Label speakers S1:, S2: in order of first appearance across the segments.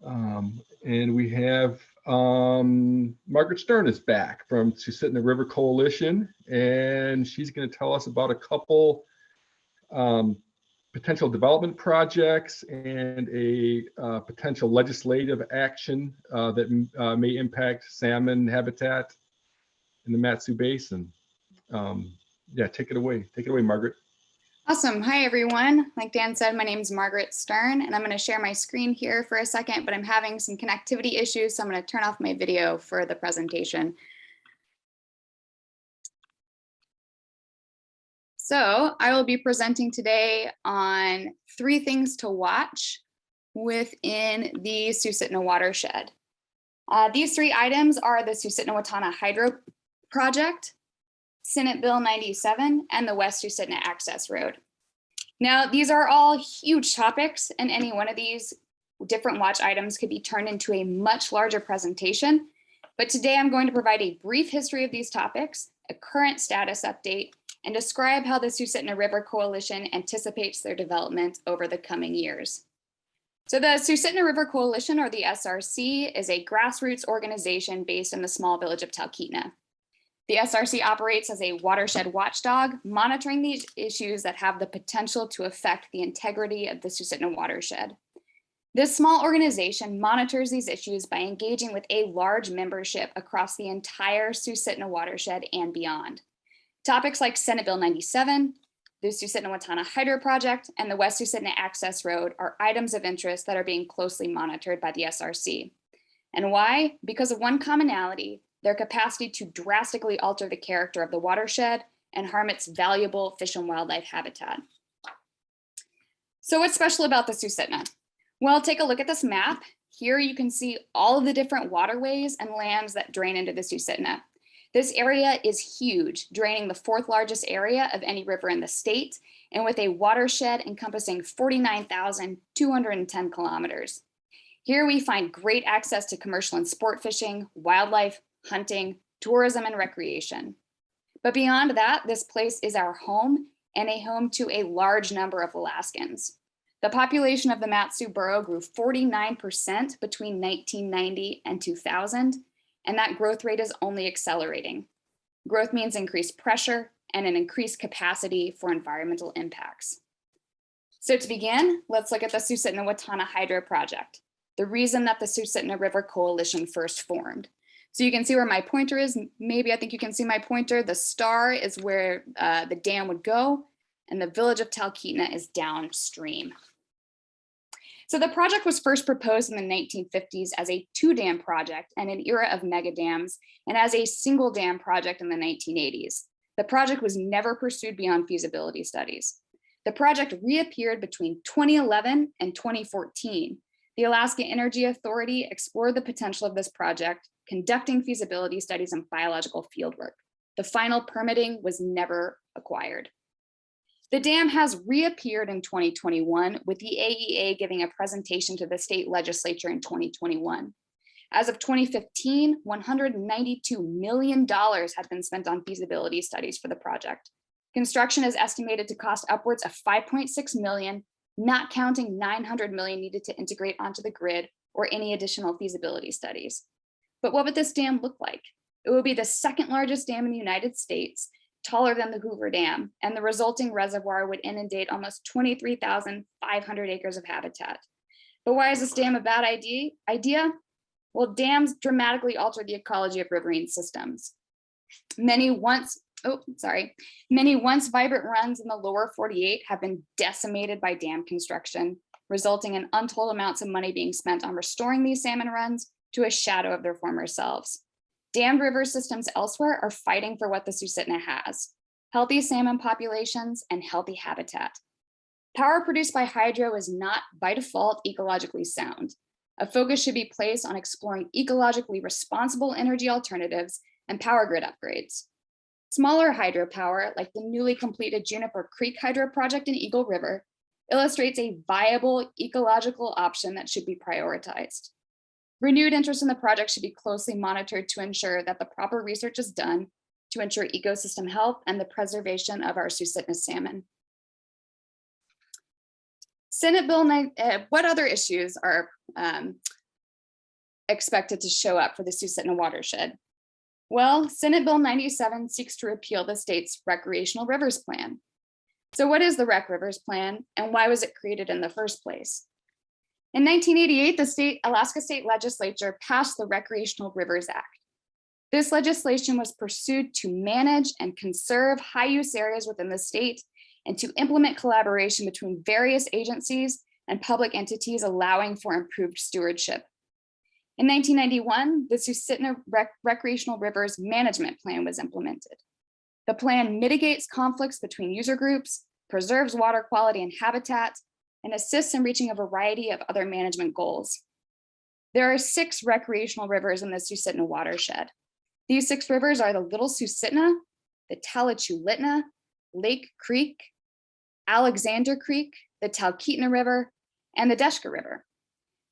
S1: And we have Margaret Stern is back from Susitna River Coalition, and she's going to tell us about a couple potential development projects and a potential legislative action that may impact salmon habitat in the Mat-Su Basin. Yeah, take it away. Take it away, Margaret.
S2: Awesome. Hi, everyone. Like Dan said, my name is Margaret Stern, and I'm going to share my screen here for a second, but I'm having some connectivity issues, so I'm going to turn off my video for the presentation. So I will be presenting today on 3 things to watch within the Susitna watershed. These 3 items are the Susitna-Watana Hydro Project, Senate Bill 97, and the West Susitna Access Road. Now, these are all huge topics, and any one of these different watch items could be turned into a much larger presentation. But today I'm going to provide a brief history of these topics, a current status update, and describe how the Susitna River Coalition anticipates their development over the coming years. So the Susitna River Coalition, or the SRC, is a grassroots organization based in the small village of Talkeetna. The SRC operates as a watershed watchdog, monitoring these issues that have the potential to affect the integrity of the Susitna watershed. This small organization monitors these issues by engaging with a large membership across the entire Susitna watershed and beyond. Topics like Senate Bill 97, the Susitna-Watana Hydro Project, and the West Susitna Access Road are items of interest that are being closely monitored by the SRC. And why? Because of one commonality: their capacity to drastically alter the character of the watershed and harm its valuable fish and wildlife habitat. So what's special about the Susitna? Well, take a look at this map. Here you can see all of the different waterways and lands that drain into the Susitna. This area is huge, draining the 4th largest area of any river in the state, and with a watershed encompassing 49,210 kilometers. Here we find great access to commercial and sport fishing, wildlife, hunting, tourism, and recreation. But beyond that, this place is our home, and a home to a large number of Alaskans. The population of the Mat-Su Borough grew 49% between 1990 and 2000, and that growth rate is only accelerating. Growth means increased pressure and an increased capacity for environmental impacts. So to begin, let's look at the Susitna-Watana Hydro Project, the reason that the Susitna River Coalition first formed. So you can see where my pointer is. Maybe I think you can see my pointer. The star is where the dam would go, and the village of Talkeetna is downstream. So the project was first proposed in the 1950s as a 2-dam project and an era of mega dams, and as a single dam project in the 1980s. The project was never pursued beyond feasibility studies. The project reappeared between 2011 and 2014. The Alaska Energy Authority explored the potential of this project, conducting feasibility studies and biological fieldwork. The final permitting was never acquired. The dam has reappeared in 2021, with the AEA giving a presentation to the state legislature in 2021. As of 2015, $192 million had been spent on feasibility studies for the project. Construction is estimated to cost upwards of $5.6 million, not counting $900 million needed to integrate onto the grid or any additional feasibility studies. But what would this dam look like? It would be the 2nd largest dam in the United States, taller than the Hoover Dam, and the resulting reservoir would inundate almost 23,500 acres of habitat. But why is this dam a bad idea? Well, dams dramatically alter the ecology of riverine systems. Many once vibrant runs in the lower 48 have been decimated by dam construction, resulting in untold amounts of money being spent on restoring these salmon runs to a shadow of their former selves. Dammed river systems elsewhere are fighting for what the Susitna has: healthy salmon populations and healthy habitat. Power produced by hydro is not, by default, ecologically sound. A focus should be placed on exploring ecologically responsible energy alternatives and power grid upgrades. Smaller hydropower, like the newly completed Juniper Creek Hydro Project in Eagle River, illustrates a viable ecological option that should be prioritized. Renewed interest in the project should be closely monitored to ensure that the proper research is done to ensure ecosystem health and the preservation of our Susitna salmon. Senate Bill 9, what other issues are expected to show up for the Susitna watershed? Well, Senate Bill 97 seeks to repeal the state's Recreational Rivers Plan. So what is the Rec Rivers Plan and why was it created in the first place? In 1988, the Alaska State Legislature passed the Recreational Rivers Act. This legislation was pursued to manage and conserve high-use areas within the state and to implement collaboration between various agencies and public entities, allowing for improved stewardship. In 1991, the Susitna Recreational Rivers Management Plan was implemented. The plan mitigates conflicts between user groups, preserves water quality and habitat, and assists in reaching a variety of other management goals. There are 6 recreational rivers in the Susitna watershed. These 6 rivers are the Little Susitna, the Talkeetna, Lake Creek, Alexander Creek, the Talkeetna River, and the Deshka River.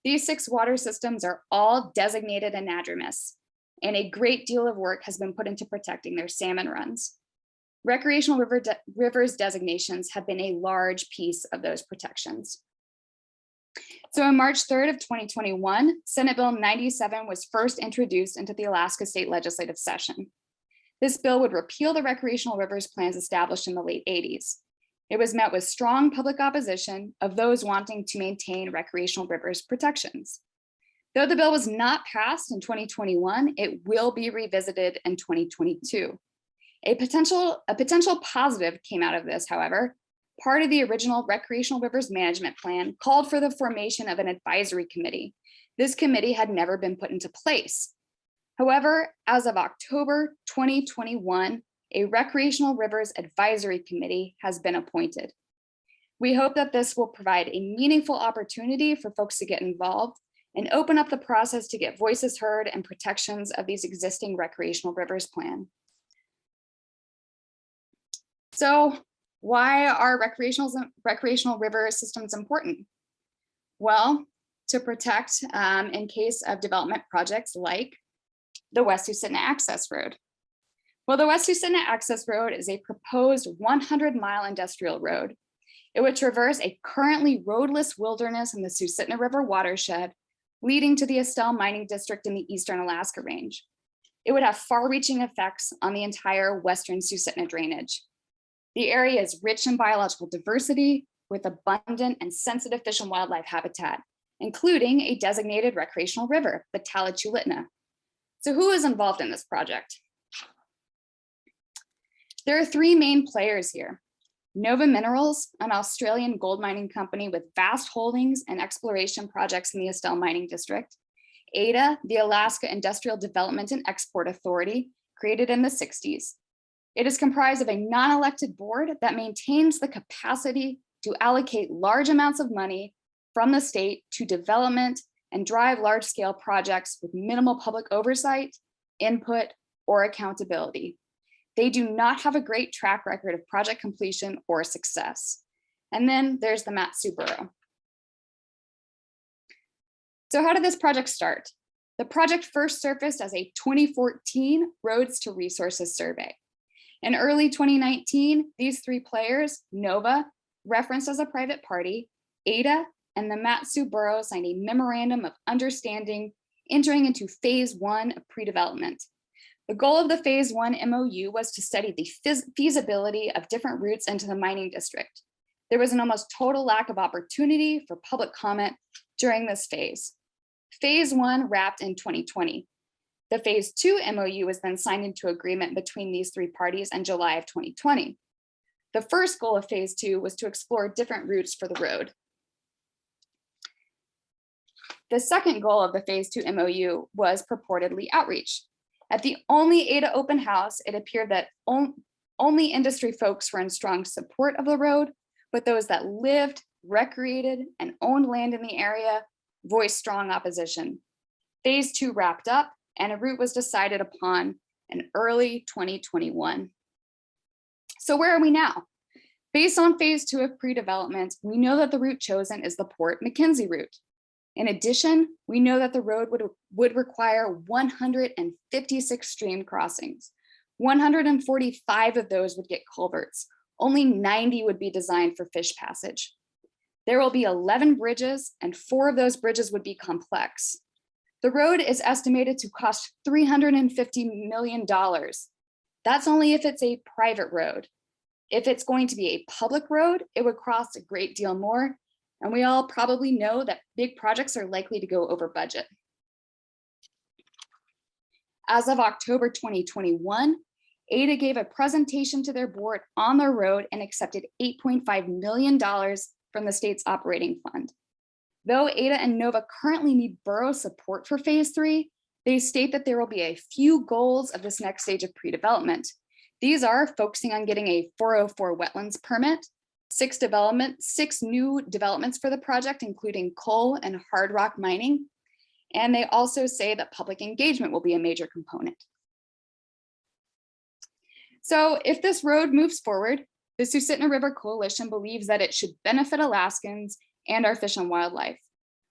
S2: These 6 water systems are all designated anadromous, and a great deal of work has been put into protecting their salmon runs. Recreational rivers designations have been a large piece of those protections. So on March 3rd of 2021, Senate Bill 97 was first introduced into the Alaska State Legislative Session. This bill would repeal the recreational rivers plans established in the late 80s. It was met with strong public opposition of those wanting to maintain recreational rivers protections. Though the bill was not passed in 2021, it will be revisited in 2022. A potential positive came out of this, however. Part of the original Recreational Rivers Management Plan called for the formation of an advisory committee. This committee had never been put into place. However, as of October 2021, a Recreational Rivers Advisory Committee has been appointed. We hope that this will provide a meaningful opportunity for folks to get involved and open up the process to get voices heard and protections of these existing recreational rivers plan. So why are recreational river systems important? Well, to protect in case of development projects like the West Susitna Access Road. Well, the West Susitna Access Road is a proposed 100-mile industrial road. It would traverse a currently roadless wilderness in the Susitna River watershed, leading to the Estelle Mining District in the Eastern Alaska Range. It would have far-reaching effects on the entire Western Susitna Drainage. The area is rich in biological diversity with abundant and sensitive fish and wildlife habitat, including a designated recreational river, the Talkeetna. So who is involved in this project? There are 3 main players here. NOVA Minerals, an Australian gold mining company with vast holdings and exploration projects in the Estelle Mining District. AIDEA, the Alaska Industrial Development and Export Authority, created in the 60s. It is comprised of a non-elected board that maintains the capacity to allocate large amounts of money from the state to development and drive large-scale projects with minimal public oversight, input, or accountability. They do not have a great track record of project completion or success. And then there's the Mat-Su Borough. So how did this project start? The project first surfaced as a 2014 Roads to Resources survey. In early 2019, these 3 players, NOVA, referenced as a private party, AIDEA, and the Mat-Su Borough signed a memorandum of understanding entering into phase 1 of pre-development. The goal of the phase 1 MOU was to study the feasibility of different routes into the mining district. There was an almost total lack of opportunity for public comment during this phase. Phase 1 wrapped in 2020. The phase 2 MOU was then signed into agreement between these 3 parties in July of 2020. The first goal of phase 2 was to explore different routes for the road. The second goal of the phase 2 MOU was purportedly outreach. At the only AIDEA open house, it appeared that only industry folks were in strong support of the road, but those that lived, recreated, and owned land in the area voiced strong opposition. Phase 2 wrapped up, and a route was decided upon in early 2021. So where are we now? Based on phase 2 of pre-development, we know that the route chosen is the Port McKenzie route. In addition, we know that the road would require 156 stream crossings. 145 of those would get culverts. Only 90 would be designed for fish passage. There will be 11 bridges, and 4 of those bridges would be complex. The road is estimated to cost $350 million. That's only if it's a private road. If it's going to be a public road, it would cost a great deal more. And we all probably know that big projects are likely to go over budget. As of October 2021, AIDEA gave a presentation to their board on their road and accepted $8.5 million from the state's operating fund. Though AIDEA and NOVA currently need borough support for phase 3, they state that there will be a few goals of this next stage of pre-development. These are focusing on getting a 404 wetlands permit, 6 new developments for the project, including coal and hard rock mining. And they also say that public engagement will be a major component. So if this road moves forward, the Susitna River Coalition believes that it should benefit Alaskans and our fish and wildlife.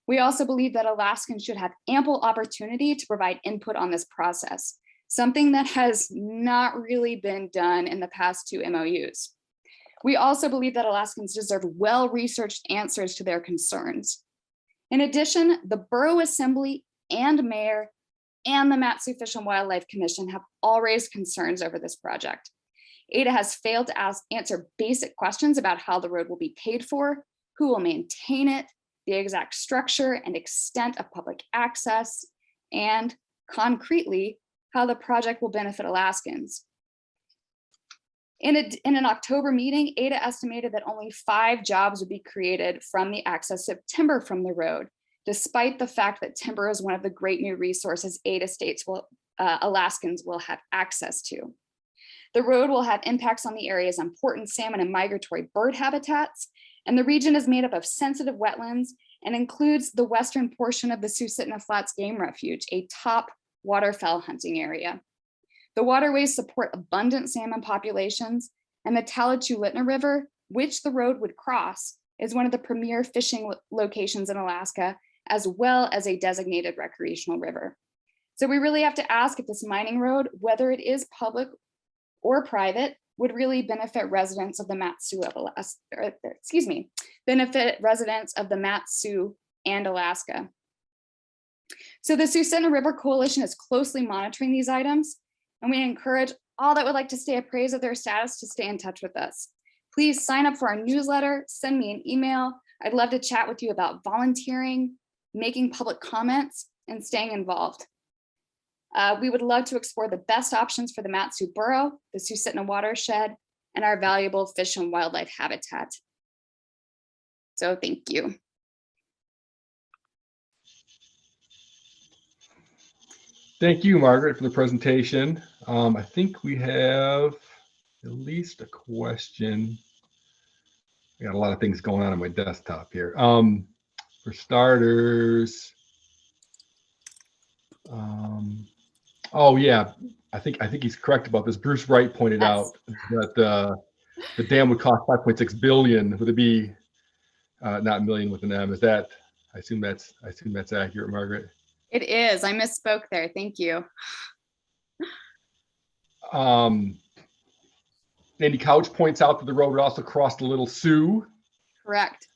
S2: We also believe that Alaskans should have ample opportunity to provide input on this process, something that has not really been done in the past 2 MOUs. We also believe that Alaskans deserve well-researched answers to their concerns. In addition, the Borough Assembly and Mayor and the Mat-Su Fish and Wildlife Commission have all raised concerns over this project. AIDEA has failed to answer basic questions about how the road will be paid for, who will maintain it, the exact structure and extent of public access, and concretely, how the project will benefit Alaskans. In an October meeting, AIDEA estimated that only 5 jobs would be created from the access of timber from the road, despite the fact that timber is one of the great new resources AIDEA states Alaskans will have access to. The road will have impacts on the area's important salmon and migratory bird habitats, and the region is made up of sensitive wetlands and includes the western portion of the Susitna Flats Game Refuge, a top waterfowl hunting area. The waterways support abundant salmon populations, and the Talkeetna River, which the road would cross, is one of the premier fishing locations in Alaska, as well as a designated recreational river. So we really have to ask if this mining road, whether it is public or private, would really benefit residents of the Mat-Su and Alaska. So the Susitna River Coalition is closely monitoring these items, and we encourage all that would like to stay appraised of their status to stay in touch with us. Please sign up for our newsletter, send me an email. I'd love to chat with you about volunteering, making public comments, and staying involved. We would love to explore the best options for the Mat-Su Borough, the Susitna watershed, and our valuable fish and wildlife habitat. So thank you.
S1: Thank you, Margaret, for the presentation. I think we have at least a question. I got a lot of things going on my desktop here. For starters, oh yeah, I think he's correct about this. Bruce Wright pointed out that the dam would cost 5.6 billion. Would it be not million with an M? Is that? I assume that's accurate, Margaret.
S2: It is. I misspoke there. Thank you.
S1: Andy Couch points out that the road would also cross the Little Sioux.
S2: Correct.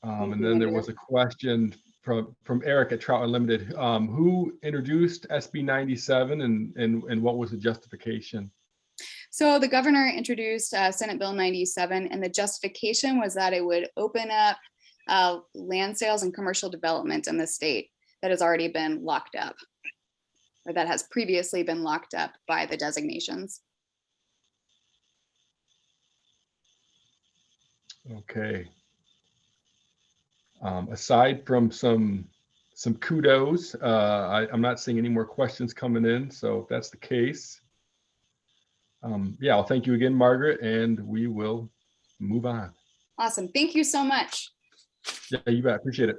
S1: And then there was a question from Eric at Trout Unlimited. Who introduced SB 97 and what was the justification?
S2: So the governor introduced Senate Bill 97, and the justification was that it would open up land sales and commercial development in the state that has already been locked up, or that has previously been locked up by the designations.
S1: Okay. Aside from some kudos, I'm not seeing any more questions coming in. So if that's the case, yeah, I'll thank you again, Margaret, and we will move on.
S2: Awesome. Thank you so much.
S1: Yeah, you bet. Appreciate it.